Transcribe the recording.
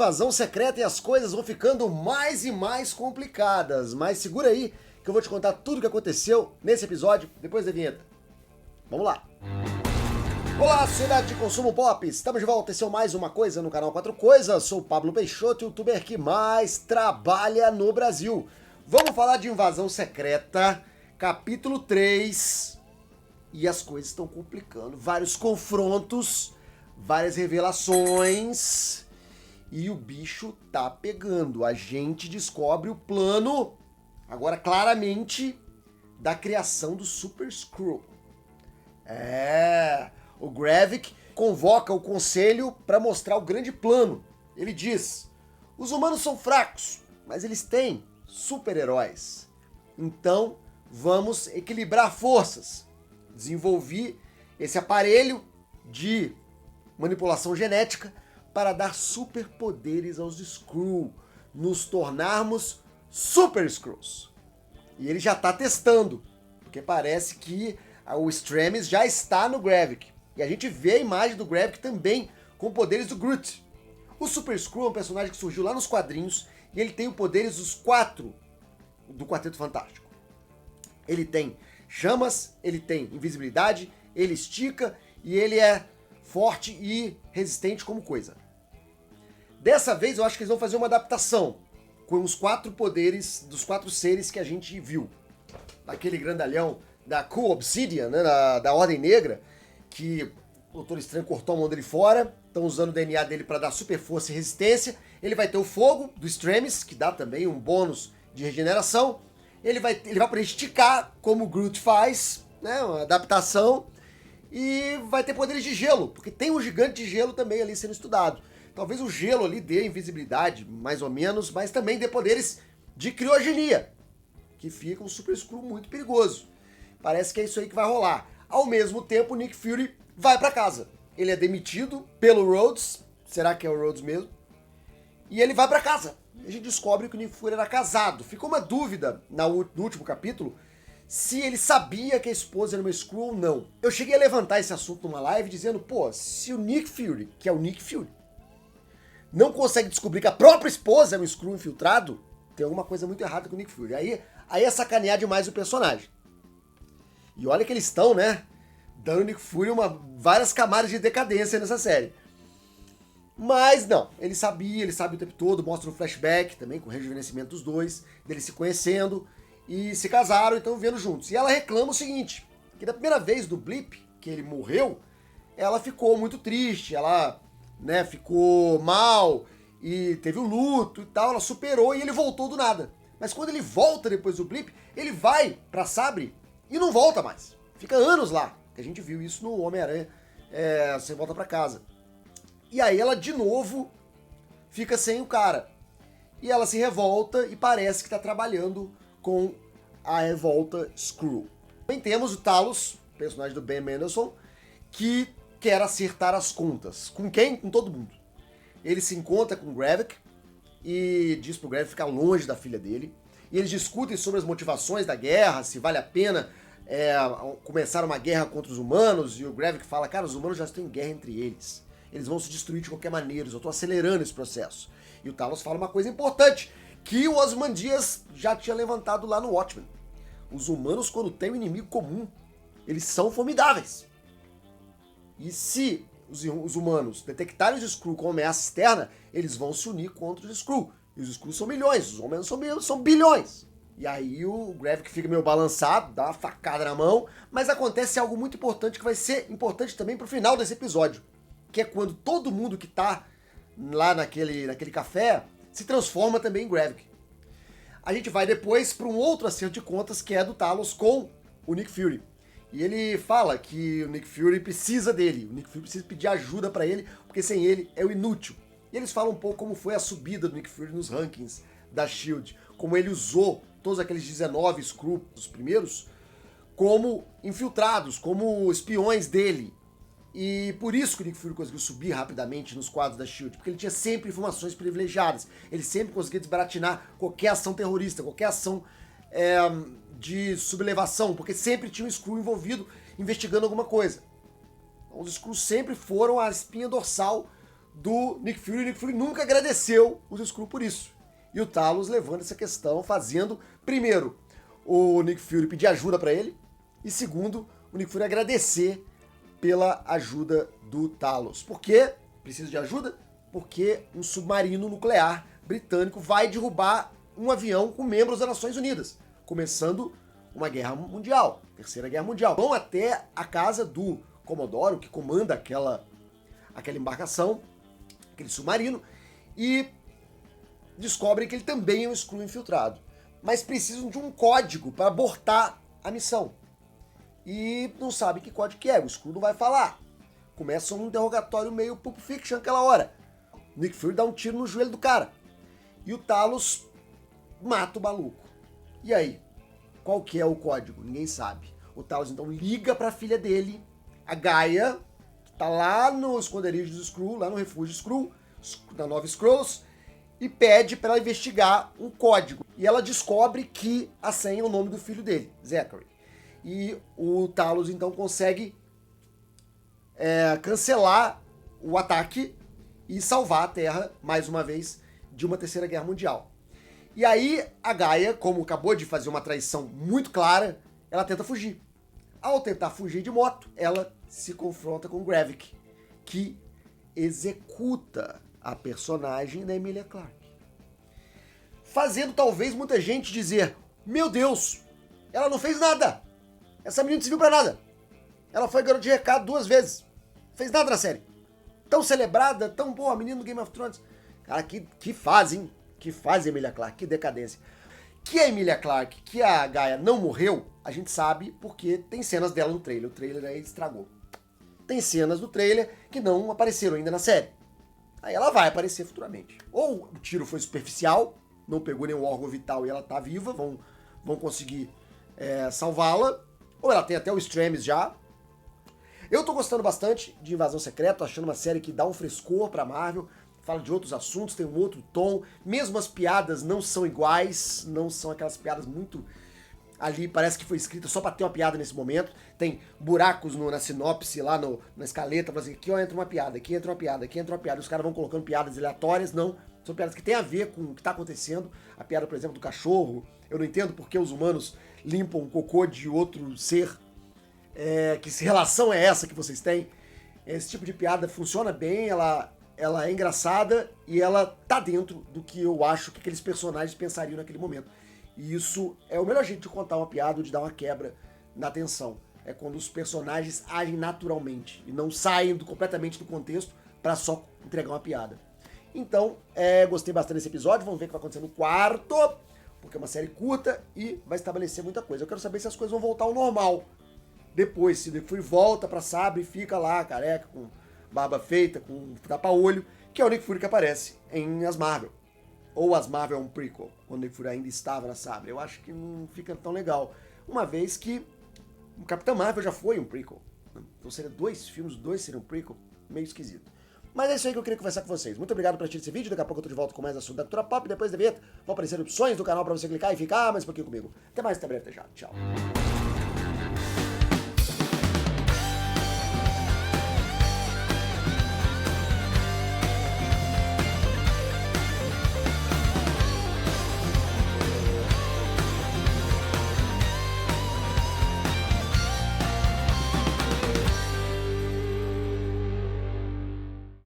Invasão secreta e as coisas vão ficando mais e mais complicadas. Mas segura aí que eu vou te contar tudo o que aconteceu nesse episódio depois da vinheta. Vamos lá! Olá, sociedade de consumo pop! Estamos de volta, esse é mais uma coisa no canal 4 Coisas. Sou o Pablo Peixoto, youtuber que mais trabalha no Brasil. Vamos falar de Invasão Secreta, capítulo 3. E as coisas estão complicando. Vários confrontos, várias revelações. E o bicho tá pegando. A gente descobre o plano, agora claramente, da criação do Super Skrull. O Gravik convoca o conselho para mostrar o grande plano. Ele diz: os humanos são fracos, mas eles têm super-heróis. Então, vamos equilibrar forças. Desenvolvi esse aparelho de manipulação genética para dar superpoderes aos Skrull, nos tornarmos Super Skrulls. E ele já está testando, porque parece que o Extremis já está no Gravik. E a gente vê a imagem do Gravik também com poderes do Groot. O Super Skrull é um personagem que surgiu lá nos quadrinhos e ele tem os poderes dos 4 do Quarteto Fantástico. Ele tem chamas, ele tem invisibilidade, ele estica e ele é forte e resistente como coisa. Dessa vez eu acho que eles vão fazer uma adaptação com os 4 poderes dos 4 seres que a gente viu. Aquele grandalhão da Cool Obsidian, né, da Ordem Negra, que o Doutor Estranho cortou a mão dele fora, estão usando o DNA dele para dar super força e resistência. Ele vai ter o fogo do Extremis, que dá também um bônus de regeneração. Ele vai poder esticar, como o Groot faz, né, uma adaptação. E vai ter poderes de gelo, porque tem um gigante de gelo também ali sendo estudado. Talvez o gelo ali dê invisibilidade, mais ou menos, mas também dê poderes de criogenia, que fica um Super Skrull muito perigoso. Parece que é isso aí que vai rolar. Ao mesmo tempo, o Nick Fury vai pra casa. Ele é demitido pelo Rhodes, será que é o Rhodes mesmo? E ele vai pra casa. A gente descobre que o Nick Fury era casado. Ficou uma dúvida no último capítulo se ele sabia que a esposa era uma Skrull ou não. Eu cheguei a levantar esse assunto numa live dizendo, pô, se o Nick Fury, que é o Nick Fury, não consegue descobrir que a própria esposa é um Skrull infiltrado, tem alguma coisa muito errada com o Nick Fury. Aí é sacanear demais o personagem. E olha que eles estão, né, dando o Nick Fury várias camadas de decadência nessa série. Mas não, ele sabe o tempo todo, mostra um flashback também com o rejuvenescimento dos dois, deles se conhecendo e se casaram e estão vivendo juntos. E ela reclama o seguinte, que da primeira vez do Blip, que ele morreu, ela ficou muito triste, ela, né, ficou mal e teve o luto e tal, ela superou e ele voltou do nada. Mas quando ele volta depois do Blip, ele vai pra Sabre e não volta mais. Fica anos lá, que a gente viu isso no Homem-Aranha Sem Volta Pra Casa. E aí ela de novo fica sem o cara. E ela se revolta e parece que tá trabalhando com a revolta Skrull. Também temos o Talos, personagem do Ben Mendelsohn, que quer acertar as contas. Com quem? Com todo mundo. Ele se encontra com o Gravik e diz pro Gravik ficar longe da filha dele. E eles discutem sobre as motivações da guerra, se vale a pena começar uma guerra contra os humanos. E o Gravik fala, cara, os humanos já estão em guerra entre eles. Eles vão se destruir de qualquer maneira, eu estou acelerando esse processo. E o Talos fala uma coisa importante, que o Ozymandias já tinha levantado lá no Watchmen. Os humanos, quando têm um inimigo comum, eles são formidáveis. E se os humanos detectarem os Skrull como ameaça externa, eles vão se unir contra os Skrull. E os Skrull são milhões, os humanos são bilhões. E aí o Gravik fica meio balançado, dá uma facada na mão, mas acontece algo muito importante que vai ser importante também pro final desse episódio. Que é quando todo mundo que tá lá naquele café se transforma também em Gravik. A gente vai depois para um outro acerto de contas que é do Talos com o Nick Fury. E ele fala que o Nick Fury precisa dele, o Nick Fury precisa pedir ajuda para ele, porque sem ele é o inútil. E eles falam um pouco como foi a subida do Nick Fury nos rankings da SHIELD, como ele usou todos aqueles 19 Skrull, os primeiros, como infiltrados, como espiões dele. E por isso que o Nick Fury conseguiu subir rapidamente nos quadros da SHIELD, porque ele tinha sempre informações privilegiadas, ele sempre conseguia desbaratinar qualquer ação terrorista, qualquer ação de sublevação, porque sempre tinha um Skrull envolvido investigando alguma coisa. Então, os Skrulls sempre foram a espinha dorsal do Nick Fury. O Nick Fury nunca agradeceu os Skrull por isso. E o Talos levando essa questão, fazendo, primeiro, o Nick Fury pedir ajuda pra ele, e segundo, o Nick Fury agradecer pela ajuda do Talos. Por quê? Precisa de ajuda? Porque um submarino nuclear britânico vai derrubar um avião com membros das Nações Unidas, começando uma guerra mundial, Terceira Guerra Mundial. Vão até a casa do Comodoro, que comanda aquela embarcação, aquele submarino, e descobrem que ele também é um Skrull infiltrado. Mas precisam de um código para abortar a missão. E não sabem que código que é, o Skrull não vai falar. Começa um interrogatório meio Pulp Fiction naquela hora. O Nick Fury dá um tiro no joelho do cara. E o Talos mata o maluco. E aí? Qual que é o código? Ninguém sabe. O Talos então liga para a filha dele, a Gaia, que tá lá no esconderijo dos Skrull, lá no refúgio Skrull, da Nova Skrulls, e pede para ela investigar um código. E ela descobre que a senha é o nome do filho dele, Zachary. E o Talos então consegue cancelar o ataque e salvar a Terra, mais uma vez, de uma Terceira Guerra Mundial. E aí a Gaia, como acabou de fazer uma traição muito clara, ela tenta fugir. Ao tentar fugir de moto, ela se confronta com Gravik, que executa a personagem da Emilia Clarke. Fazendo talvez muita gente dizer: meu Deus, ela não fez nada. Essa menina não serviu pra nada. Ela foi garota de recado 2 vezes. Fez nada na série. Tão celebrada, tão boa, a menina do Game of Thrones. Cara, que fase, hein? Que fase a Emilia Clarke, que decadência. Que a Emilia Clarke, que a Gaia não morreu, a gente sabe porque tem cenas dela no trailer. O trailer aí estragou. Tem cenas do trailer que não apareceram ainda na série. Aí ela vai aparecer futuramente. Ou o tiro foi superficial, não pegou nenhum órgão vital e ela tá viva, vão conseguir salvá-la. Ou ela tem até o Extremis já. Eu tô gostando bastante de Invasão Secreta, tô achando uma série que dá um frescor pra Marvel, fala de outros assuntos, tem um outro tom, mesmo as piadas não são iguais, não são aquelas piadas muito ali, parece que foi escrita só pra ter uma piada nesse momento, tem buracos na sinopse, lá na escaleta, pra dizer, aqui ó, entra uma piada, aqui entra uma piada, aqui entra uma piada, os caras vão colocando piadas aleatórias, não, são piadas que tem a ver com o que tá acontecendo, a piada, por exemplo, do cachorro, eu não entendo porque os humanos limpam o cocô de outro ser, que relação é essa que vocês têm? Esse tipo de piada funciona bem, ela é engraçada e ela tá dentro do que eu acho que aqueles personagens pensariam naquele momento. E isso é o melhor jeito de contar uma piada ou de dar uma quebra na tensão. É quando os personagens agem naturalmente e não saem completamente do contexto para só entregar uma piada. Então, gostei bastante desse episódio, vamos ver o que vai acontecer no 4º, porque é uma série curta e vai estabelecer muita coisa. Eu quero saber se as coisas vão voltar ao normal. Depois, se o Nick Fury volta pra Sabre e fica lá, careca, com barba feita, com tapa-olho, que é o Nick Fury que aparece em As Marvel. Ou As Marvel é um prequel, quando o Nick Fury ainda estava na Sabre. Eu acho que não fica tão legal. Uma vez que o Capitão Marvel já foi um prequel. Então seria 2 filmes, 2 seriam um prequel. Meio esquisito. Mas é isso aí que eu queria conversar com vocês. Muito obrigado por assistir esse vídeo. Daqui a pouco eu tô de volta com mais assunto da cultura pop. Depois da vinheta vão aparecer opções do canal pra você clicar e ficar mais um pouquinho comigo. Até mais, até breve, até já. Tchau.